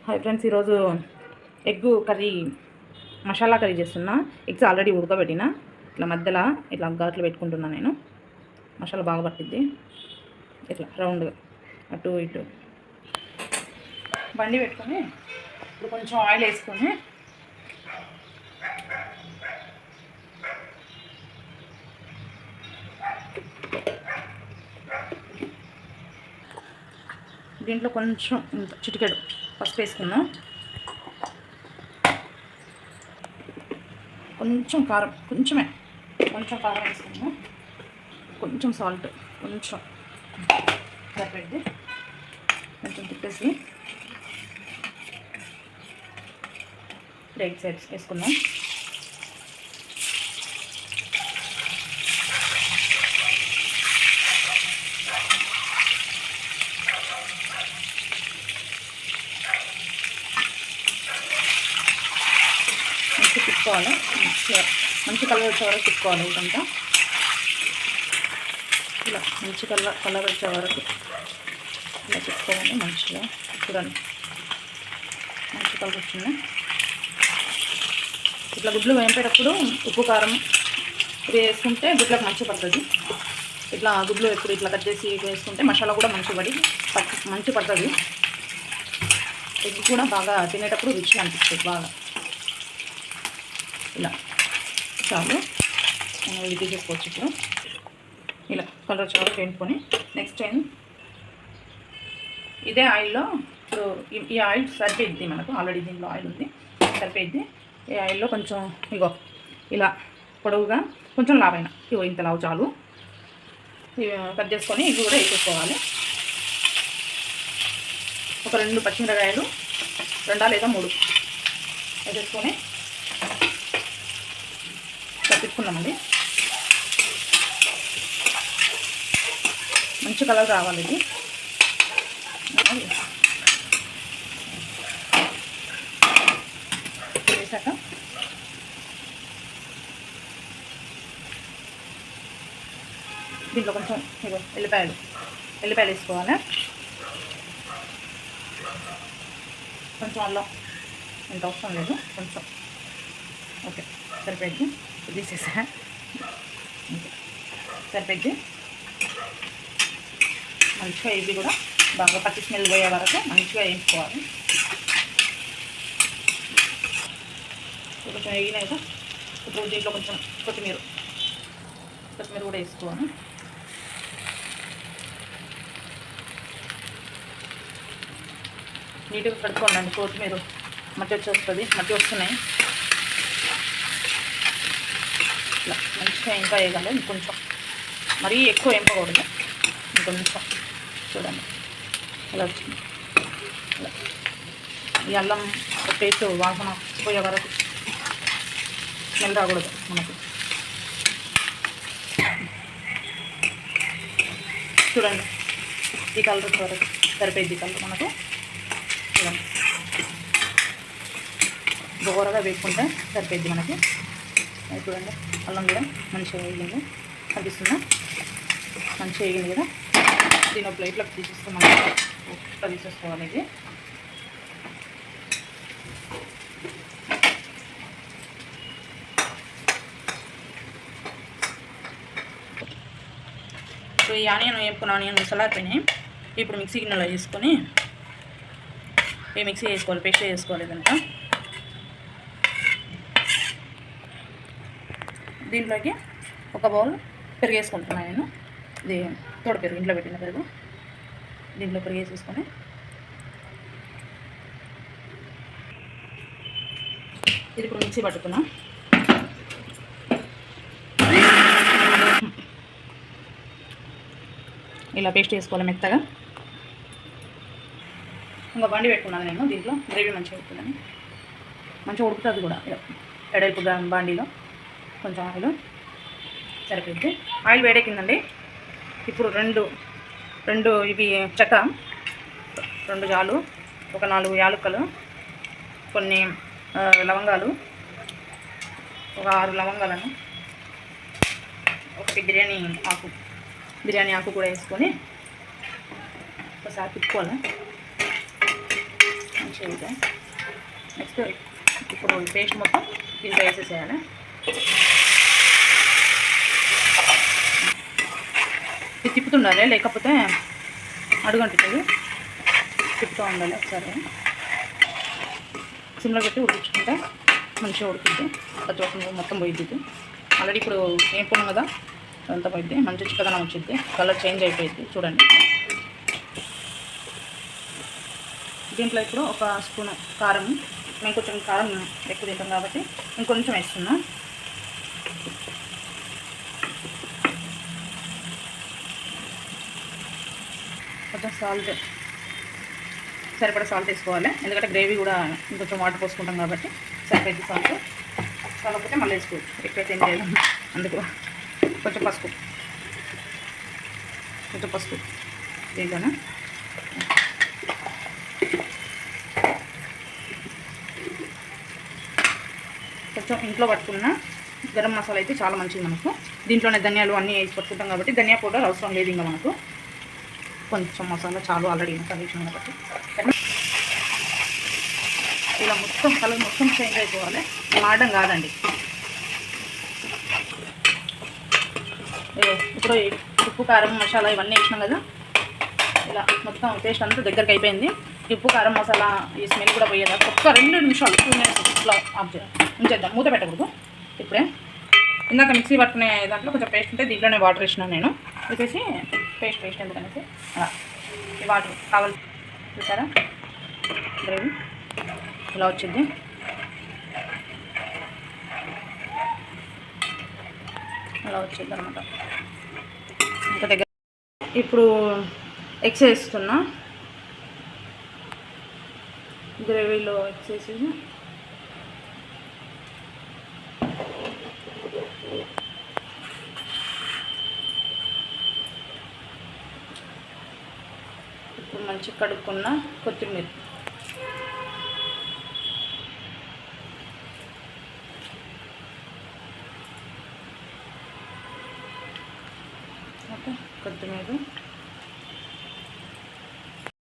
Hi friends, ఈరోజు egg curry masala curry చేస్తున్నా. Eggs already ఉడకబెట్టిన ఇట్లా మధ్యలో ఇట్లా ఘాట్లు పెట్టుకుంటున్నా. నేను మసాలా బాగా పట్టిద్ది. ఇట్లా రౌండ్గా అటు ఇటు బండి పెట్టుకొని ఇప్పుడు కొంచెం ఆయిల్ వేసుకొని దీంట్లో కొంచెం చిటికెడు పసుపు వేసుకున్నాం, కొంచెం కారం, కొంచెం కారం వేసుకున్నాం, కొంచెం సాల్ట్, కొంచెం సరిపెట్టి కొంచెం తిప్పేసి ఎగ్ సైడ్స్ వేసుకున్నాం. తిప్పుకోవాలి, మంచి కలర్ వచ్చే వరకు తిప్పుకోవాలి. ఇదంతా ఇలా మంచి కలర్ వచ్చే వరకు ఇలా తిప్పుకోవాలి. మంచిగా చూడండి, మంచి కలర్ వచ్చింది. ఇట్లా గుడ్లు వేపేటప్పుడు ఉప్పు కారం ఇది వేసుకుంటే గుడ్లకు మంచి పడుతుంది. ఇట్లా గుడ్లు ఎప్పుడు ఇట్లా కట్ చేసి వేసుకుంటే మసాలా కూడా మంచి పడుతుంది. ఎగ్ కూడా బాగా తినేటప్పుడు రుచిగా అనిపిస్తుంది. బాగా ఇలా చాలు, మనం ఇది తీసేసుకోవచ్చు. ఇప్పుడు ఇలా కలర్ చాలా వేయించుకొని నెక్స్ట్ టైం ఇదే ఆయిల్లో ఇప్పుడు ఈ ఆయిల్ సరిపోయిద్ది మనకు. ఆల్రెడీ దీంట్లో ఆయిల్ ఉంది, సరిపోయిద్ది. ఈ ఆయిల్లో కొంచెం ఇగో ఇలా పొడవుగా కొంచెం లావైన ఇగో ఇంత లావు చాలు కట్ చేసుకొని ఇవి కూడా వేసేసుకోవాలి. ఒక 2 పచ్చిమిరకాయలు, 2 లేదా 3 వేసేసుకొని తిప్పుకున్నామండి. మంచి కలర్ రావాలి. ఇది వేసాక దీంట్లో కొంచెం ఎల్లిపాయలు వేసుకోవాలి. కొంచెం అల్లం, ఎంత అవసరం లేదు, కొంచెం ఓకే సరిపోయింది. తీసేసా, సరిపోయింది. మంచిగా ఇవి కూడా బాగా పచ్చి స్మెల్ పోయే వరకు మంచిగా వేయించుకోవాలి. కొంచెం వేగినాక ఇప్పుడు దీంట్లో కొంచెం కొత్తిమీర కూడా వేసుకోవాలి. నీట్గా కడుక్కోండి. కొత్తిమీర మధ్య వస్తుంది, వస్తున్నాయి. ఇట్లా మంచిగా ఇంకా వేయగలరు. ఇంకొంచెం మరీ ఎక్కువ వేయకూడదు, ఇంకొంచెం చూడండి ఇలా వచ్చింది. ఇలా ఈ అల్లం పేస్ట్ వాసన పోయే వరకు స్మెల్ రాకూడదు మనకు. చూడండి ఈ కలర్ వరకు సరిపోయింది. కలర్ మనకు చూడండి దూరగా వేసుకుంటే సరిపోయింది మనకి. చూడండి అల్లం కూడా మంచిగా వేగింది కనిపిస్తుందా, మంచిగా వేగింది కదా. దీని ఒక ప్లేట్లోకి తీసేస్తున్నాం, తీసేసుకోవాలి. ఇది ఇప్పుడు ఈ ఆనియన్ వేపుకున్న ఆనియన్ చల్లారిపోయినాయి. ఇప్పుడు మిక్సీ గిన్నెలో వేసుకొని మిక్సీ వేసుకోవాలి, పేస్ట్ చేసుకోవాలి. ఇదంతా దీంట్లోకి ఒక బౌల్ పెరుగు వేసుకుంటున్నాను నేను. ఇది తోడు పెరుగు, ఇంట్లో పెట్టిన పెరుగు. దీంట్లో పెరుగు వేసేసుకొని ఇది ఇప్పుడు మిక్సీ పట్టుకున్నా. ఇలా పేస్ట్ వేసుకోవాలి మెత్తగా. ఇంకా బండి పెట్టుకున్నాను నేను. దీంట్లో గ్రేవీ మంచిగా పెట్టుకున్నాను, మంచిగా ఉడుకుతుంది కూడా. ఎడల్పు బండిలో కొంచెం ఆయిల్ సరిపోయింది. ఆయిల్ వేడెక్కిందండి. ఇప్పుడు రెండు ఇవి చెక్క, 2 జాలు, ఒక 4 యాలకులు, కొన్ని లవంగాలు, ఒక 6 లవంగాలను, ఒకటి బిర్యానీ ఆకు కూడా వేసుకొని ఒకసారి తిప్పుకోవాలి. మంచిగా అవుతాయి. నెక్స్ట్ ఇప్పుడు ఈ పేస్ట్ మొత్తం దీంట్లో వేసేసేయాలి. ఇది తిప్పుతుండాలి, లేకపోతే అడుగంటుతుంది. తిప్పుతూ ఉండాలి. ఒకసారి సిమ్లో పెట్టి ఉడికించుకుంటే మంచిగా ఉడుకుద్ది. పచ్చివాసన మొత్తం పోయిద్ది. ఆల్రెడీ ఇప్పుడు వేపుకున్నాం కదా, అంతా పోయిద్ది. మంచి చిక్కదనం వచ్చింది, కలర్ చేంజ్ అయిపోయింది. చూడండి. దీంట్లో ఇప్పుడు ఒక స్పూను కారం, మేము కొంచెం కారం ఎక్కువ తింటాం కాబట్టి ఇంకొంచెం వేస్తున్నాం. కొంచెం సాల్ట్, సరిపడా సాల్ట్ వేసుకోవాలి. ఎందుకంటే గ్రేవీ కూడా ఇంకొంచెం వాటర్ పోసుకుంటాం కాబట్టి సరిపోయింది సాల్ట్. కాకపోతే మళ్ళీ వేసుకోవచ్చు, ఎక్కువైతే ఏం చేయలేం. అందుకు కొంచెం పసుపు దీంట్లోనే కొంచెం ఇంట్లో పట్టుకున్న గరం మసాలా అయితే చాలా మంచిది మనకు. దీంట్లోనే ధనియాలు అన్నీ వేసి పట్టుకుంటాం కాబట్టి ధనియా పౌడర్ అవసరం లేదు ఇంకా మనకు. కొంచెం మసాలా చాలు, ఆల్రెడీ మసాలా వేసినాం కాబట్టి. ఇలా మొత్తం కలర్ మొత్తం చేంజ్ అయిపోవాలి, మాడడం కాదండి. ఇప్పుడు ఉప్పు కారం మసాలా ఇవన్నీ వేసినాం కదా, ఇలా మొత్తం పేస్ట్ అంతా దగ్గరికి అయిపోయింది. ఉప్పు కారం మసాలా ఈ స్మెల్ కూడా పోయేదాకా ఒక్క 2 నిమిషాలు 2 మినిట్స్ ఇట్లా ఆఫ్ చేయాలి, ఉంచేద్దాం. మూత పెట్టకూడదు. ఇప్పుడే ఇందాక మిక్సీ పట్టుకునే దాంట్లో కొంచెం పేస్ట్ ఉంటే దీంట్లోనే వాటర్ వేసినాను నేను. వచ్చేసి పేస్ట్ ఎందుకనేసి అలా ఈ వాటర్ కావాలి. చూసారా గ్రేవీ ఇలా వచ్చింది. అలా వచ్చింది అనమాట. ఇంకా దగ్గర ఇప్పుడు ఎగ్స్ వేస్తున్నా. గ్రేవీలో ఎగ్స్ వేసేసి ఇప్పుడు మంచిగా కడుక్కున్న కొత్తిమీర, కొత్తిమీర